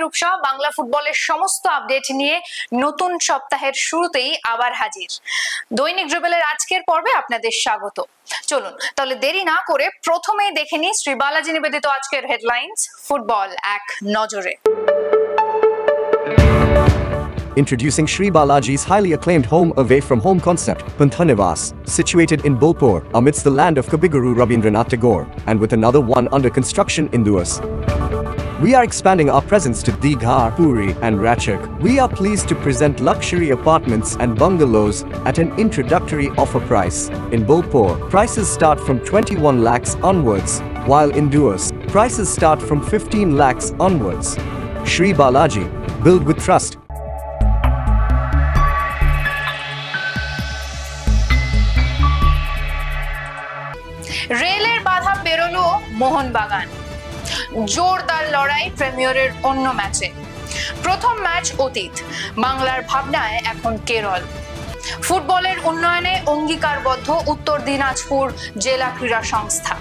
অনুরূপ সহ বাংলা ফুটবলের সমস্ত আপডেট নিয়ে নতুন সপ্তাহের শুরুতেই আবার হাজির। দৈনিক ড্রিবলের আজকের পর্বে আপনাদের স্বাগত। চলুন তাহলে দেরি না করে প্রথমেই দেখে নিই শ্রী বালাজি নিবেদিত আজকের হেডলাইন্স ফুটবল এক নজরে। Introducing Sri Balaji's highly acclaimed home away from home concept, Panthanivas, situated in Bolpur, amidst the land of Kabiguru Rabindranath Tagore, and with another one under construction in Duas. We are expanding our presence to Digha, Puri, and Ratchak. We are pleased to present luxury apartments and bungalows at an introductory offer price. In Bolpur, prices start from 21 lakhs onwards, while in Duas, prices start from 15 lakhs onwards. Sri Balaji, build with trust. রেলের বাধা পেরোলো মোহনবাগান, জোরদার লড়াই প্রিমিয়ারের অন্য ম্যাচে। প্রথম match অতীত, বাংলার ভাবনায় এখন কেরল। ফুটবলের উন্নয়নে অঙ্গীকারবদ্ধ উত্তর দিনাজপুর জেলা ক্রীড়া সংস্থা।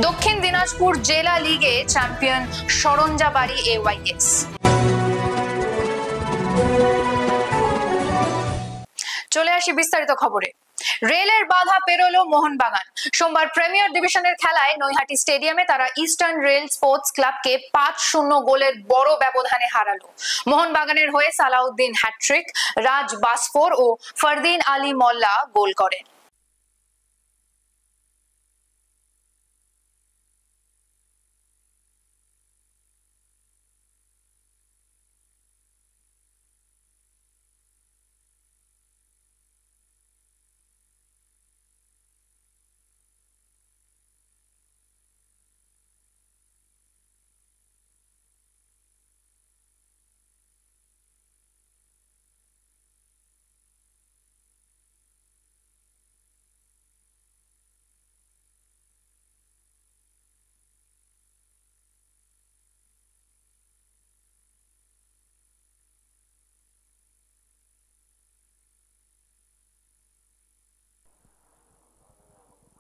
দক্ষিণ দিনাজপুর জেলা লিগে চ্যাম্পিয়ন সরঞ্জাবাড়ি AYS। চলে আসি বিস্তারিত খবরে। রেলের বাধা পেরোলো মোহনবাগান। সোমবার প্রিমিয়ার ডিভিশনের খেলায় নৈহাটি স্টেডিয়ামে তারা ইস্টার্ন রেল স্পোর্টস ক্লাবকে 5-0 গোলের বড় ব্যবধানে হারালো। মোহনবাগানের হয়ে সালাউদ্দিন হ্যাটট্রিক, রাজ বাসফোর ও ফরদিন আলী মোল্লা গোল করেন।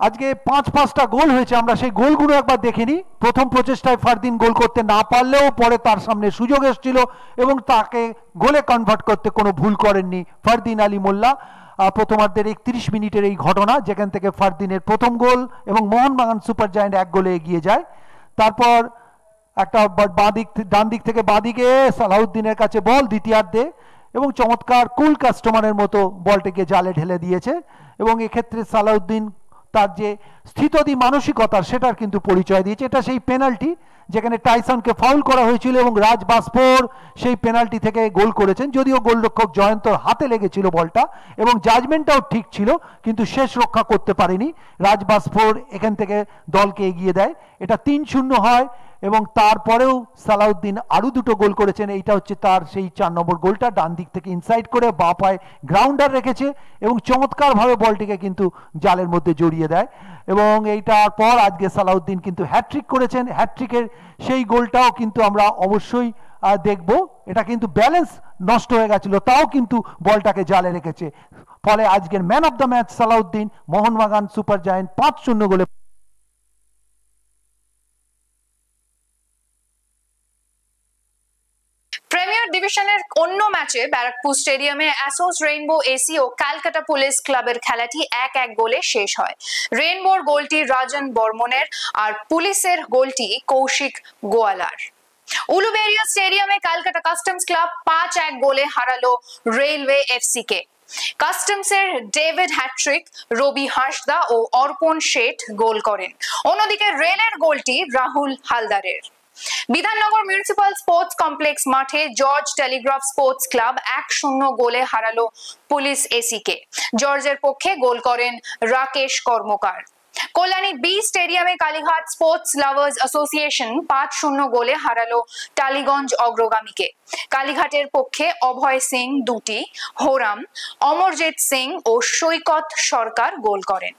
আজকে 5-5টা গোল হয়েছে, আমরা সেই গোলগুলো একবার দেখে নিই। প্রথম প্রচেষ্টায় ফারদিন গোল করতে না পারলেও পরে তার সামনে সুযোগ এসেছিল এবং তাকে গোলে কনভার্ট করতে কোনো ভুল করেননি ফারদিন আলী মোল্লা। প্রথমার্ধের 31 মিনিটের এই ঘটনা, যেখান থেকে ফারদিনের প্রথম গোল এবং মোহনবাগান সুপার জায়ান্ট 1 গোলে এগিয়ে যায়। তারপর একটা ডান দিক থেকে বাঁদিকে সালাউদ্দিনের কাছে বল দ্বিতীয়ার্ধে, এবং চমৎকার কুল কাস্টমারের মতো বলটিকে জালে ঢেলে দিয়েছে। এবং এক্ষেত্রে সালাউদ্দিন তার যে স্থিতধী মানসিকতার সেটার কিন্তু পরিচয় দিয়েছে। এটা সেই পেনাল্টি যেখানে টাইসনকে ফাউল করা হয়েছিল এবং রাজ বাসফোর সেই পেনাল্টি থেকে গোল করেছেন, যদিও গোলরক্ষক জয়ন্তর হাতে লেগেছিল বলটা এবং জাজমেন্টটাও ঠিক ছিল, কিন্তু শেষ রক্ষা করতে পারেনি। রাজ বাসফোর এখান থেকে দলকে এগিয়ে দেয়, এটা 3-0 হয়। এবং তারপরেও সালাউদ্দিন আরও 2টো গোল করেছেন। এইটা হচ্ছে তার সেই 4 নম্বর গোলটা, ডান দিক থেকে ইনসাইড করে বাঁ পায়ে গ্রাউন্ডার রেখেছে এবং চমৎকারভাবে বলটিকে কিন্তু জালের মধ্যে জড়িয়ে দেয়। এবং এইটার পর আজকে সালাউদ্দিন কিন্তু হ্যাটট্রিক করেছেন। হ্যাটট্রিকের সেই গোলটাও কিন্তু আমরা অবশ্যই দেখব। এটা কিন্তু ব্যালেন্স নষ্ট হয়ে গেছিল, তাও কিন্তু বলটাকে জালে রেখেছে। ফলে আজকের man of the match Salauddin, Mohun Bagan super giant 5-0 গোলে। প্রিমিয়ার ডিভিশনের অন্য ম্যাচে ব্যারাকপুর স্টেডিয়ামে অ্যাসোস রেইনবো এসি ও ক্যালকাটা পুলিশ ক্লাবের খেলাটি 1-1 গোলে শেষ হয়। রেইনবোর গোলটি রাজন বর্মনের আর পুলিশের গোলটি কৌশিক গোয়ালার। উলুবেড়িয়া স্টেডিয়ামে ক্যালকাটা কাস্টমস ক্লাব 5-1 গোলে হারালো রেলওয়ে এফসি কে। কাস্টমসের ডেভিড হ্যাটট্রিক, রবি হাসদা ও অর্পণ শেঠ গোল করেন। অন্যদিকে রেলের গোলটি রাহুল হালদারের। বিধাননগর মিউনিসিপাল স্পোর্টস কমপ্লেক্স মাঠে জর্জ টেলিগ্রাফ স্পোর্টস ক্লাব 1-0 গোলে হারালো পুলিশ এসি কে। জর্জের পক্ষে গোল করেন রাকেশ কর্মকার। কল্যাণী বি স্টেডিয়ামে কালীঘাট স্পোর্টস লাভার্স অ্যাসোসিয়েশন 5-0 গোলে হারালো টালিগঞ্জ অগ্রগামীকে। কালীঘাটের পক্ষে অভয় সিং 2টি, হোরাম, অমরজিৎ সিং ও সৈকত সরকার গোল করেন।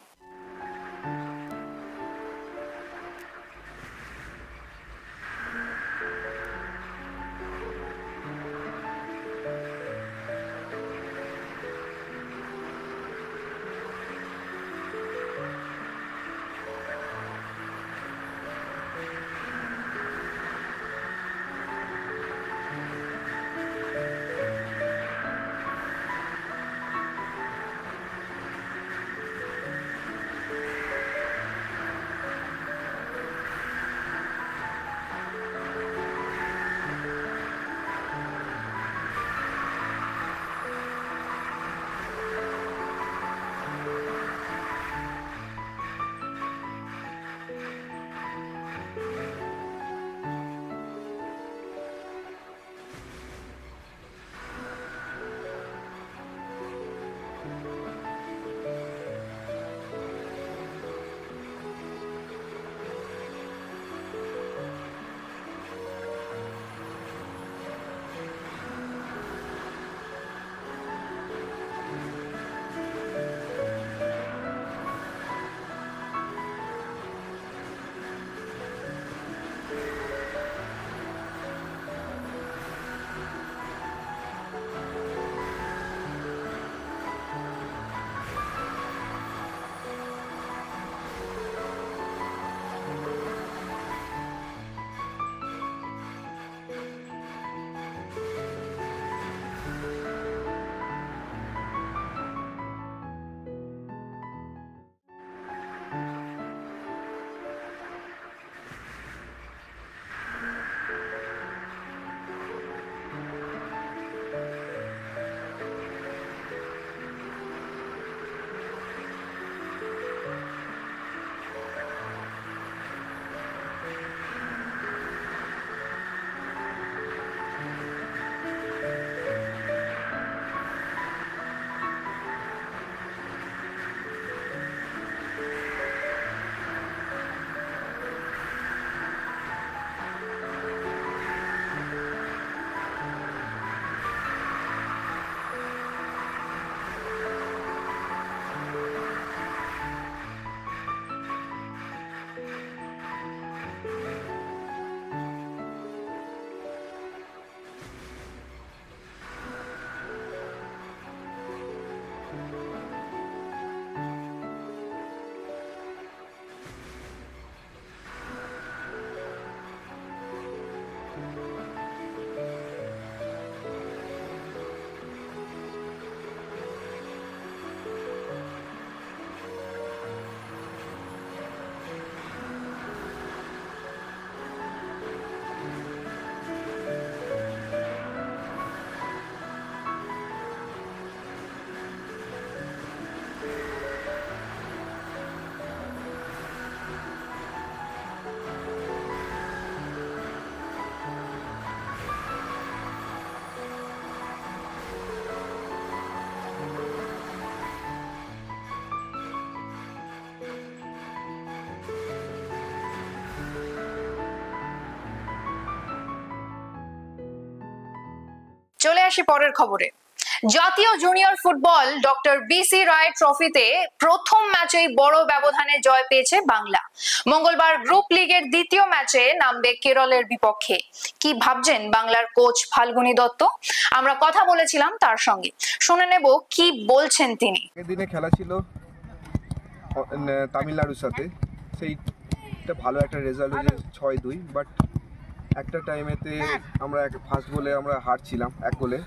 আসি পরের খবরে। জাতীয় জুনিয়র ফুটবল ডক্টর বিসি রায় ট্রফিতে প্রথম ম্যাচেই বড় ব্যবধানে জয় পেয়েছে বাংলা। মঙ্গলবার গ্রুপ লিগের দ্বিতীয় ম্যাচে নামবে কেরলের বিপক্ষে। কি ভাবছেন বাংলার কোচ ফাল্গুনী দত্ত? আমরা কথা বলেছিলাম তার সঙ্গে, শুনে নেব কি বলছেন তিনি। দিনে খেলা ছিল তামিলনাড়ুর সাথে, সেইটা ভালো একটা রেজাল্ট হয়েছে 6-2, বাট একটা টাইমেতে আমরা ফার্স্ট গোলে আমরা হারছিলাম 1 গোলে,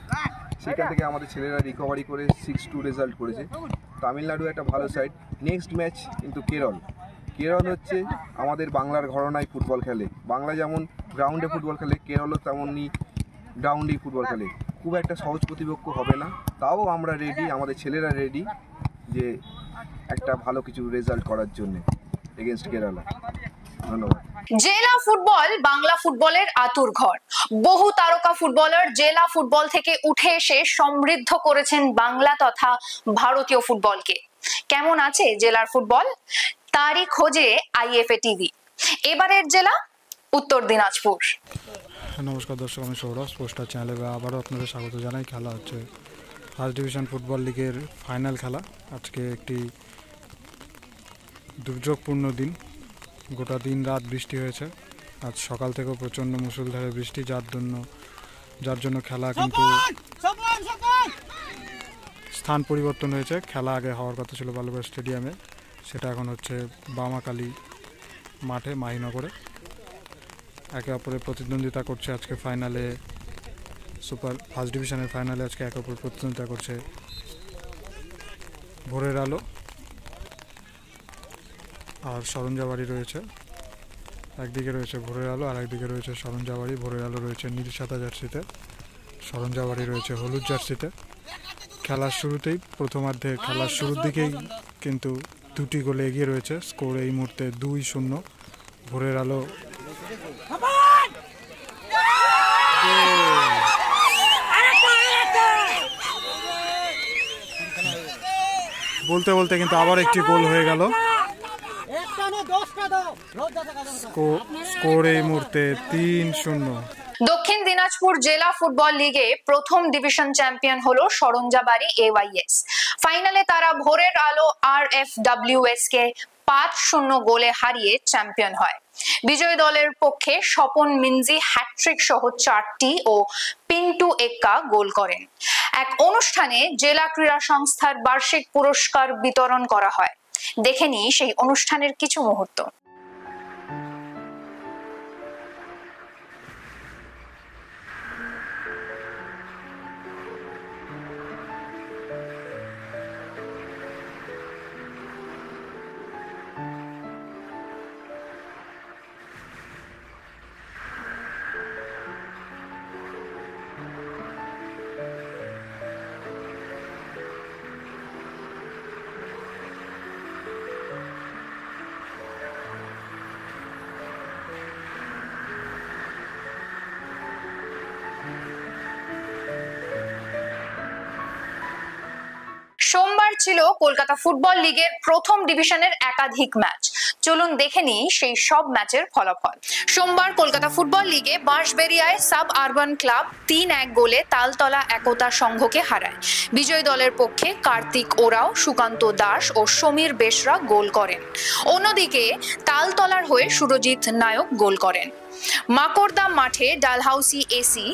সেখান থেকে আমাদের ছেলেরা রিকভারি করে 6-2 রেজাল্ট করেছে। তামিলনাড়ু একটা ভালো সাইড। নেক্সট ম্যাচ কিন্তু কেরল হচ্ছে আমাদের বাংলার ঘরানায় ফুটবল খেলে। বাংলা যেমন গ্রাউন্ডে ফুটবল খেলে, কেরলও তেমনই গ্রাউন্ডেই ফুটবল খেলে। খুব একটা সহজ প্রতিপক্ষ হবে না, তাও আমরা রেডি, আমাদের ছেলেরা রেডি যে একটা ভালো কিছু রেজাল্ট করার জন্য এগেইনস্ট কেরালা। ধন্যবাদ। জেলা ফুটবল বাংলা ফুটবলের আতুরঘর। বহু তারকা ফুটবলার জেলা ফুটবল থেকে উঠে এসে সমৃদ্ধ করেছেন বাংলা তথা ভারতীয় ফুটবলকে। কেমন আছে জেলার ফুটবল? তারই খোঁজে আইএফএ টিভি। এবারের জেলা উত্তর দিনাজপুর। নমস্কার দর্শক, আমি সৌরভ স্পোর্টস চ্যানেলে আবারও আপনাদের স্বাগত জানাই। খেলা হচ্ছে ফার্স্ট ডিভিশন ফুটবল লিগের ফাইনাল খেলা। আজকে একটি দুর্যোগপূর্ণ দিন, গোটা দিন রাত বৃষ্টি হয়েছে। আজ সকাল থেকেও প্রচণ্ড মুষলধারে বৃষ্টি, যার জন্য খেলা কিন্তু স্থান পরিবর্তন হয়েছে। খেলা আগে হওয়ার কথা ছিল বালুরঘাট স্টেডিয়ামে, সেটা এখন হচ্ছে বামাকালী মাঠে মাহিনগরে। একে অপরের প্রতিদ্বন্দ্বিতা করছে আজকে ফাইনালে, সুপার ফার্স্ট ডিভিশনের ফাইনালে আজকে একে অপরের প্রতিদ্বন্দ্বিতা করছে ভোরের আলো আর সরঞ্জাবাড়ি রয়েছে। একদিকে রয়েছে ভোরের আলো আর একদিকে রয়েছে সরঞ্জাবাড়ি। ভোরের আলো রয়েছে নীল সাদা জার্সিতে, সরঞ্জাবাড়ি রয়েছে হলুদ জার্সিতে। খেলার শুরুতেই প্রথমার্ধে খেলার শুরুর দিকেই কিন্তু 2টি গোলে এগিয়ে রয়েছে। স্কোর এই মুহূর্তে 2-0 ভোরের আলো। বলতে বলতে কিন্তু আবার একটি গোল হয়ে গেল। স্কোর এই মুহূর্তে 3-0। দক্ষিণ দিনাজপুর জেলা ফুটবল লিগে প্রথম ডিভিশন চ্যাম্পিয়ন হলো সরঞ্জাবাড়ি AYS। ফাইনালে তারা ভোরের আলো RFWS কে 5-0 গোলে হারিয়ে চ্যাম্পিয়ন হয়। বিজয়ী দলের পক্ষে স্বপন মিনজি হ্যাটট্রিক সহ 4টি ও পিন্টু এক্কা গোল করেন। এক অনুষ্ঠানে জেলা ক্রীড়া সংস্থার বার্ষিক পুরস্কার বিতরণ করা হয়। দেখে নিই সেই অনুষ্ঠানের কিছু মুহূর্ত। সোমবার ছিল কলকাতা ফুটবল লিগের প্রথম ডিভিশনের একাধিক ম্যাচ। চলুন দেখে নিই সেই সব ম্যাচের ফলাফল। সোমবার কলকাতা ফুটবল লিগে বাঁশবেড়িয়ায় সাব আরবান ক্লাব 3-1 গোলে তালতলা একতা সংঘকে হারায়। বিজয়ী দলের পক্ষে কার্তিক ওরাও, সুকান্ত দাস ও সমীর বেশরা গোল করেন। অন্যদিকে তালতলার হয়ে সুরজিৎ নায়ক গোল করেন। মাকড়দা মাঠে ডালহাউসি এসি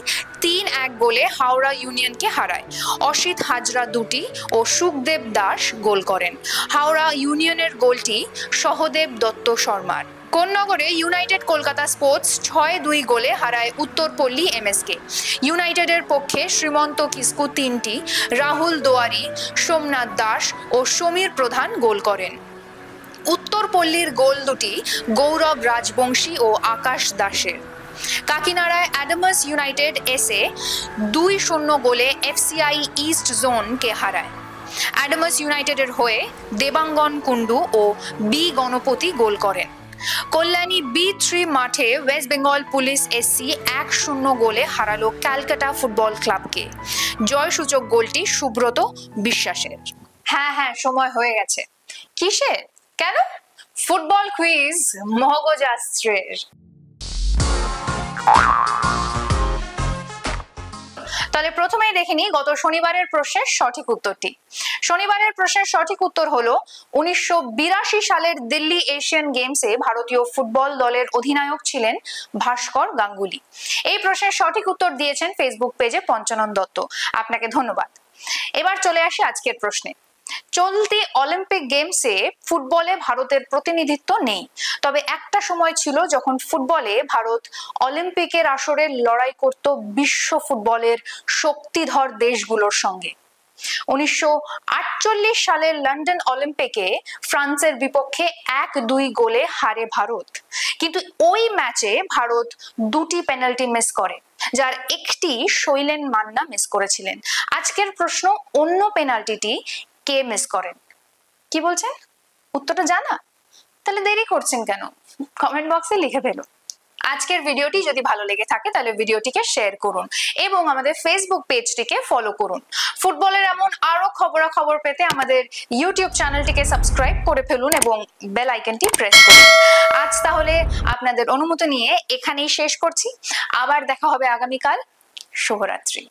3-1 গোলে হাওড়া ইউনিয়নকে হারায়। অসিত হাজরা 2টি ও সুখদেব দাস গোল করেন। হাওড়া ইউনিয়নের গোলটি সহদেব দত্ত শর্মার। কোন্নগরে ইউনাইটেড কলকাতা স্পোর্টস 6-2 গোলে হারায় উত্তরপল্লী MSK। ইউনাইটেডের পক্ষে শ্রীমন্ত কিস্কু 3টি, রাহুল দোয়ারি, সোমনাথ দাস ও সমীর প্রধান গোল করেন। উত্তরপল্লীর গোল দুটি গৌরব রাজবংশী ও আকাশ দাসের। কাকিনাড়ায় অ্যাডামাস ইউনাইটেড SA 2-0 গোলে FCI ইস্ট জোনকে হারায়। অ্যাডামাস ইউনাইটেডের হয়ে দেবাঙ্গন কুন্ডু ও বি গণপতি গোল করেন। কল্যাণী B3 মাঠে ওয়েস্ট বেঙ্গল পুলিশ SC 1-0 গোলে হারালো ক্যালকাটা ফুটবল ক্লাবকে। জয়সূচক গোলটি সুব্রত বিশ্বাসের। হ্যাঁ, সময় হয়ে গেছে। কিসের? কেন? ফুটবল কুইজ মগজাস্ত্রের। তাহলে প্রথমেই দেখে নিই গত শনিবারের প্রশ্নের সঠিক উত্তরটি। শনিবারের প্রশ্নের সঠিক উত্তর হলো 1982 সালের দিল্লি এশিয়ান গেমসে ভারতীয় ফুটবল দলের অধিনায়ক ছিলেন ভাস্কর গাঙ্গুলি। এই প্রশ্নের সঠিক উত্তর দিয়েছেন ফেসবুক পেজে পঞ্চানন দত্ত, আপনাকে ধন্যবাদ। এবার চলে আসি আজকের প্রশ্নে। চলতি অলিম্পিক গেমসে ফুটবলে ভারতের প্রতিনিধিত্ব নেই, তবে একটা সময় ছিল যখন ফুটবলে ভারত অলিম্পিকের আসরে লড়াই করত বিশ্ব ফুটবলের শক্তিধর দেশগুলোর সঙ্গে। 1948 সালের লন্ডন অলিম্পিকে ফ্রান্সের বিপক্ষে 1-2 গোলে হারে ভারত, কিন্তু ওই ম্যাচে ভারত 2টি পেনাল্টি মিস করে, যার একটি শৈলেন মান্না মিস করেছিলেন। আজকের প্রশ্ন, অন্য পেনাল্টিটি কে মিস করেন? কি বলছেন? উত্তরটা জানা? তাহলে দেরি করছেন কেন? কমেন্ট বক্সে লিখে ফেলুন। আজকের ভিডিওটি যদি ভালো লেগে থাকে তাহলে ভিডিওটিকে শেয়ার করুন এবং আমাদের ফেসবুক পেজটিকে ফলো করুন। ফুটবলের এমন আরো খবরাখবর পেতে আমাদের ইউটিউব চ্যানেলটিকে সাবস্ক্রাইব করে ফেলুন এবং বেল আইকনটি প্রেস করুন। আজ তাহলে আপনাদের অনুমতি নিয়ে এখানেই শেষ করছি। আবার দেখা হবে আগামীকাল। শুভরাত্রি।